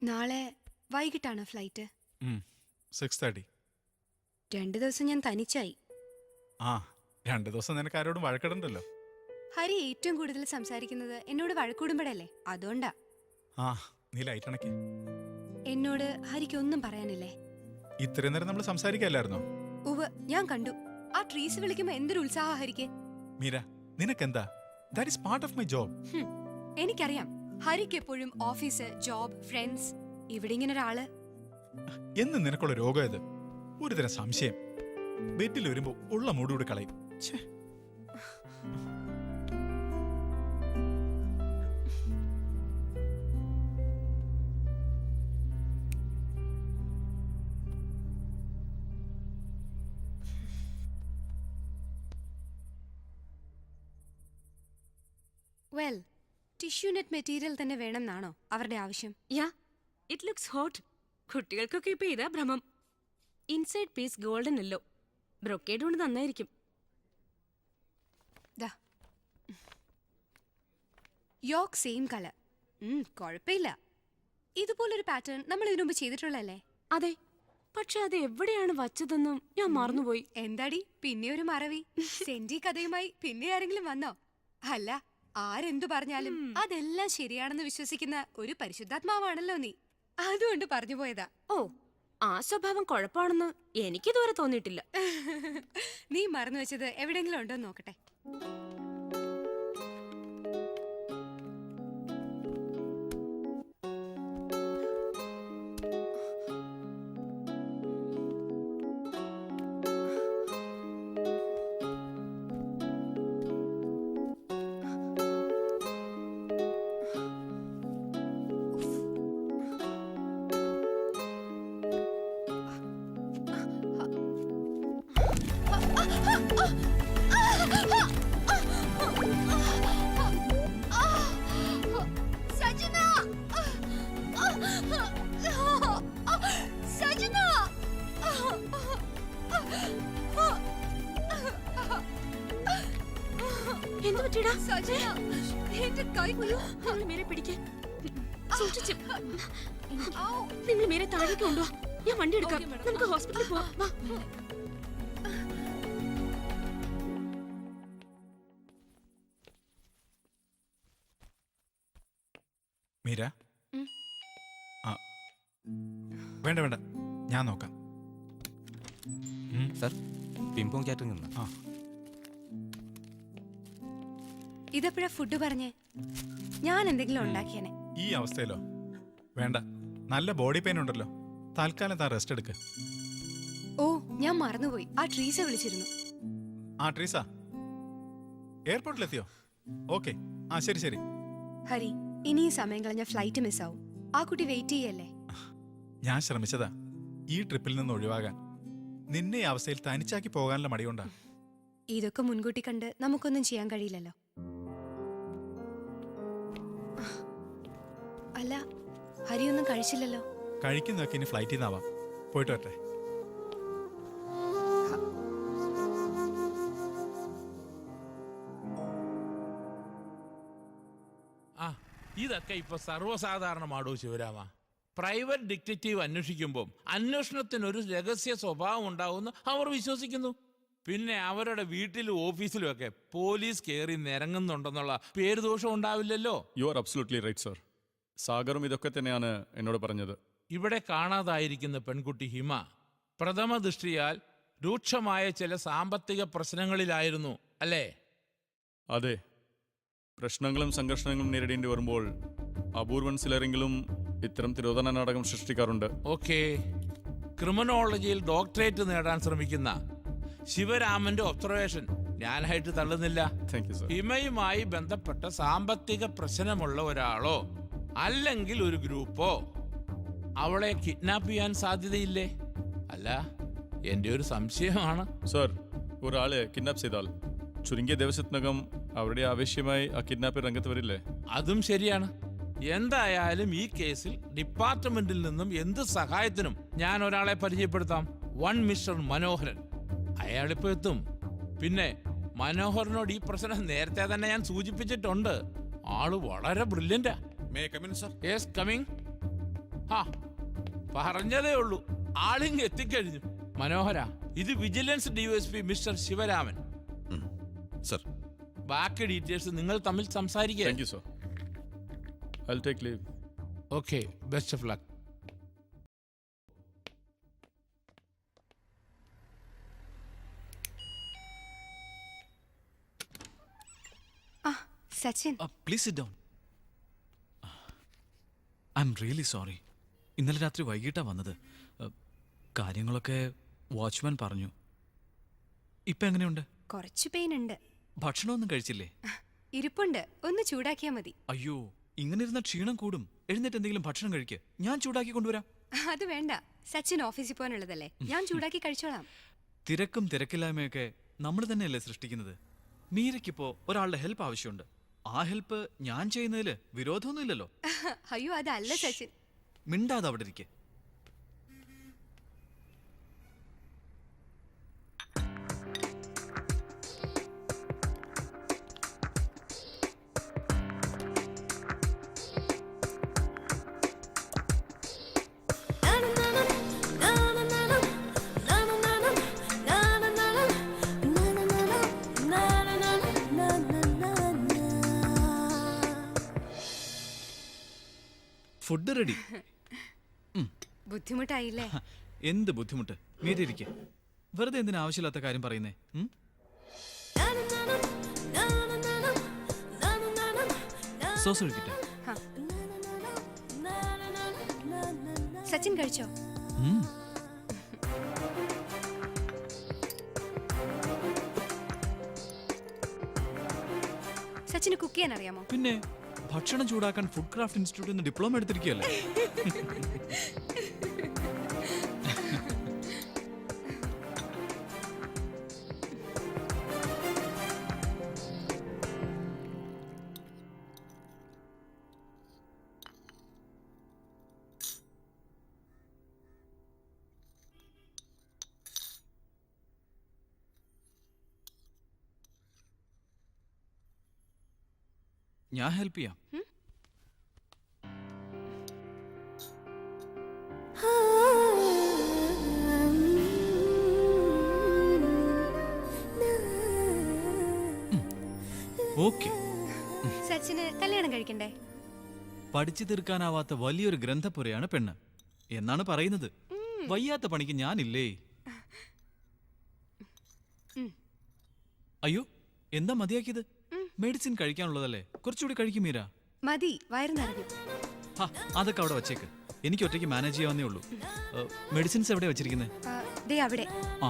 നാളെ വൈകിട്ടാണ് ഫ്ലൈറ്റ്. 6:30. 2 ദിവസം ഞാൻ തനിച്ചായി. ആ 2 ദിവസം നിനക്ക് ആരോടും വഴക്കിടണ്ടല്ലോ. ഹരി ഏറ്റവും കൂടുതൽ സംസാരിക്കുന്നത് എന്നോട് വഴക്കൂടുമ്പോഴല്ലേ, അതുകൊണ്ടാ. ആ നീ ലൈറ്റ് അണയ്ക്ക്. എന്നോട് ഹരിക്ക് ഒന്നും പറയാനില്ലേ? ഇത്രയും നേരം നമ്മൾ സംസാരിക്കല്ലായിരുന്നോ? ഉവ്, ഞാൻ കണ്ടു. ആ ട്രീസ് വിളിക്കുമ്പോ എന്തൊരു ഉത്സാഹ ഹരിക്ക്. മീര, നിനക്കെന്താ? That is part of my job. എനിക്കറിയാം, ഹരിക്ക് എപ്പോഴും ഓഫീസ്, ജോബ്, ഫ്രണ്ട്സ്. ഇവിടെ ഇങ്ങനെ ഒരാള്. എന്ന് നിനക്കുള്ള രോഗം ഇത്. ഒരു തരം സംശയം. ബെഡിൽ വരുമ്പോ ഉള്ള മൂടൂടെ കളയും. വെൽ, ടിഷ്യൂ നെറ്റ് മെറ്റീരിയൽ തന്നെ വേണമെന്നാണോ അവരുടെ ആവശ്യം? Yeah, it looks hot. കുട്ടികൾക്കൊക്കെ ഇപ്പൊ ഇതാ ഭ്രമം. Inside piece golden yellow, brocade കൊണ്ട് നന്നായിരിക്കും. Yoke same colour. കുഴപ്പമില്ല. ഇതുപോലൊരു പാറ്റേൺ നമ്മൾ ഇതിനു മുമ്പ് ചെയ്തിട്ടുള്ളല്ലേ? അതെ, പക്ഷെ അത് എവിടെയാണ് വച്ചതെന്നും ഞാൻ മറന്നുപോയി. എന്താടി പിന്നെ ഒരു മറവി? സെന്റി കഥയുമായി പിന്നെ ആരെങ്കിലും വന്നോ? അല്ല, ആരെന്തു പറഞ്ഞാലും അതെല്ലാം ശരിയാണെന്ന് വിശ്വസിക്കുന്ന ഒരു പരിശുദ്ധാത്മാവാണല്ലോ നീ. അതുകൊണ്ട് പറഞ്ഞു പോയതാ. ഓ, ആ സ്വഭാവം കുഴപ്പമാണെന്ന് എനിക്കിതുവരെ തോന്നിയിട്ടില്ല. നീ മറന്നു വെച്ചത് എവിടെയെങ്കിലും ഉണ്ടോ നോക്കട്ടെ. എന്ത് പറ്റിയടാ? നിങ്ങൾ മേരെ താഴേക്ക് കൊണ്ടുവാ, ഞാൻ വണ്ടി എടുക്കാം. നമുക്ക് ഹോസ്പിറ്റലിൽ പോവാം. മീര, വേണ്ട വേണ്ട, ഞാൻ നോക്കാം. Sir, ping pong catering. ഇതെപ്പോഴാ ഫുഡ് പറഞ്ഞേ? ഞാൻ എന്തെങ്കിലും ഉണ്ടാക്കിയനെ. ഈ അവസ്ഥയിലോ? വേണ്ട, നല്ല ബോഡി പെയിൻ ഉണ്ടല്ലോ, തൽക്കാലം താൻ റെസ്റ്റ് എടുക്ക്. ഓ, ഞാൻ മറന്നുപോയി. ആ ട്രീസ വിളിച്ചിരുന്നു. ആ ട്രീസ എയർപോർട്ടിലെത്തിയോ? ഓക്കെ, ആ ശരി ശരി. ഹരി, ഇനി ഈ സമയം കളഞ്ഞ ഫ്ലൈറ്റ് മിസ്സാവും. ആ കുട്ടി വെയിറ്റ് ചെയ്യല്ലേ? ഞാൻ ശ്രമിച്ചതാ ഈ ട്രിപ്പിൽ നിന്ന് ഒഴിവാകാൻ. നിന്നെ ഈ അവസ്ഥയിൽ തനിച്ചാക്കി പോകാനുള്ള മടികൊണ്ടാ. ഇതൊക്കെ മുൻകൂട്ടി കണ്ട് നമുക്കൊന്നും ചെയ്യാൻ കഴിയില്ലല്ലോ. അല്ല, ഹരിയൊന്നും കഴിച്ചില്ലല്ലോ. കഴിക്കുന്നതൊക്കെ ഇനി ഫ്ലൈറ്റിൽ നിന്നാവാം. പോയിട്ട് വരട്ടെ. ഇതൊക്കെ ഇപ്പൊ സർവ്വസാധാരണമാടോ ശിവരാമ. പ്രൈവറ്റ് ഡിറ്റക്റ്റീവ് അന്വേഷിക്കുമ്പോൾ അന്വേഷണത്തിനൊരു രഹസ്യ സ്വഭാവം ഉണ്ടാവുമെന്ന് അവർ വിശ്വസിക്കുന്നു. പിന്നെ അവരുടെ വീട്ടിലും ഓഫീസിലും ഒക്കെ പോലീസ് കയറി നിരങ്ങുന്നുണ്ടെന്നുള്ള പേരുദോഷം ഉണ്ടാവില്ലല്ലോ. You are absolutely right sir. സാഗറും ഇതൊക്കെ തന്നെയാണ് എന്നോട് പറഞ്ഞത്. ഇവിടെ കാണാതായിരിക്കുന്ന പെൺകുട്ടി ഹിമ പ്രഥമ ദൃഷ്ടിയാൽ രൂക്ഷമായ ചില സാമ്പത്തിക പ്രശ്നങ്ങളിലായിരുന്നു, അല്ലേ? അതെ, പ്രശ്നങ്ങളും സംഘർഷങ്ങളും നേരിടേണ്ടി വരുമ്പോൾ അപൂർവൻ ചിലരെങ്കിലും ഇത്തരം തിരോധന നാടകം സൃഷ്ടിക്കാറുണ്ട്. ഓക്കെ, ക്രിമിനോളജിയിൽ ഡോക്ടറേറ്റ് നേടാൻ ശ്രമിക്കുന്ന ശിവരാമന്റെ ഒബ്സർവേഷൻ ഞാനായിട്ട് തള്ളുന്നില്ല. ഹിമയുമായി ബന്ധപ്പെട്ട സാമ്പത്തിക പ്രശ്നമുള്ള ഒരാളോ അല്ലെങ്കിൽ ഒരു ഗ്രൂപ്പോ അവളെ കിഡ്നാപ്പ് ചെയ്യാൻ സാധ്യതയില്ലേ? അല്ല, എന്റെ ഒരു സംശയമാണ്. സർ, ഒരാളെ കിഡ്നാപ്പ് ചെയ്താൽ ചുരുങ്ങിയ ദിവസത്തിനകം അവരുടെ ആവശ്യമായി ആ കിഡ്നാപ്പ് രംഗത്ത് വരില്ലേ? അതും ശരിയാണ്. എന്തായാലും ഈ കേസിൽ ഡിപ്പാർട്ട്മെന്റിൽ നിന്നും എന്ത് സഹായത്തിനും ഞാൻ ഒരാളെ പരിചയപ്പെടുത്താം. വൺ മിസ്റ്റർ മനോഹരൻ. അയാളിപ്പോ എത്തും. പിന്നെ മനോഹരനോട് ഈ പ്രശ്നം നേരത്തെ തന്നെ ഞാൻ സൂചിപ്പിച്ചിട്ടുണ്ട്. ആള് വളരെ ബ്രില്യന്റാ. May I come in, sir? Yes, coming. ആ പറഞ്ഞതേ ഉള്ളൂ, ആളിങ് എത്തിക്കഴിഞ്ഞു. മനോഹര, ഇത് vigilance DYSP mister Sivaraman. Sir. ബാക്കി ഡീറ്റെയിൽസ് നിങ്ങൾ തമ്മിൽ സംസാരിക്കുക. Thank you sir. I will take leave. Okay, best of luck. ആ Sachin, please sit down. I'm really sorry. ഇന്നലെ രാത്രി വൈകിട്ടാണ് വന്നത്. കാര്യങ്ങളൊക്കെ വാച്ച്മാൻ പറഞ്ഞു. ഇപ്പം എങ്ങനെയുണ്ട്? കുറച്ചു പെയിൻ ഉണ്ട്. ഭക്ഷണമൊന്നും കഴിച്ചില്ലേ? ഇരിപ്പുണ്ട്, ഒന്ന് ചൂടാക്കിയാ മതി. അയ്യോ, ഇങ്ങനെ ഇരുന്ന ക്ഷീണം കൂടും. എഴുന്നേറ്റ് എന്തെങ്കിലും ഭക്ഷണം കഴിക്കുക. ഞാൻ ചൂടാക്കി കൊണ്ടുവരാം. അത് വേണ്ട, സച്ചിൻ ഓഫീസിൽ പോകാനുള്ളതല്ലേ, ഞാൻ ചൂടാക്കി കഴിച്ചോളാം. തിരക്കും തിരക്കില്ലായ്മയൊക്കെ നമ്മൾ തന്നെയല്ലേ സൃഷ്ടിക്കുന്നത്. മീരയ്ക്കിപ്പോ ഒരാളുടെ ഹെൽപ്പ് ആവശ്യമുണ്ട്. ആ ഹെൽപ്പ് ഞാൻ ചെയ്യുന്നതിൽ വിരോധമൊന്നുമില്ലല്ലോ. അയ്യോ അതല്ല സച്ചിൻ. മിണ്ടാതെ അവിടെ ഇരിക്കെ. Food ready. ബുദ്ധിമുട്ടായില്ലേ? എന്ത് ബുദ്ധിമുട്ട്? മീര ഇരിക്കെ. വെറുതെ എന്തിനാ ആവശ്യമില്ലാത്ത കാര്യം പറയുന്നേ? സോസ് ഒഴിക്കട്ടെ? ഹാ. സച്ചിൻ കഴിച്ചോ? സച്ചിന് കുക്ക് ചെയ്യാൻ അറിയാമോ? പിന്നെ ഭക്ഷണം ചൂടാക്കാൻ ഫുഡ് ക്രാഫ്റ്റ് ഇൻസ്റ്റിറ്റ്യൂട്ടിൽ നിന്ന് ഡിപ്ലോമ എടുത്തിരിക്കുകയല്ലേ. ഞാൻ ഹെൽപ്പ് ചെയ്യാം. ഓക്കെ. സച്ചിന് കല്യാണം കഴിക്കണ്ടേ? പഠിച്ചു തീർക്കാനാവാത്ത വലിയൊരു ഗ്രന്ഥപുരയാണ് പെണ്ണ് എന്നാണ് പറയുന്നത്. വയ്യാത്ത പണിക്ക് ഞാനില്ലേ. അയ്യോ, എന്താ മതിയാക്കിയത്? മെഡിസിൻ കഴിക്കാനുള്ളതല്ലേ, കുറച്ചുകൂടി കഴിക്കും മീര. മതി, വയറ് നിറഞ്ഞു. അതൊക്കെ അവിടെ വച്ചേക്ക്. എനിക്ക് ഒറ്റയ്ക്ക് മാനേജ് ചെയ്യാവുന്നേ ഉള്ളൂ. മെഡിസിൻസ് എവിടെയാ വെച്ചിരിക്കുന്നത്? ദേ അവിടെ. ആ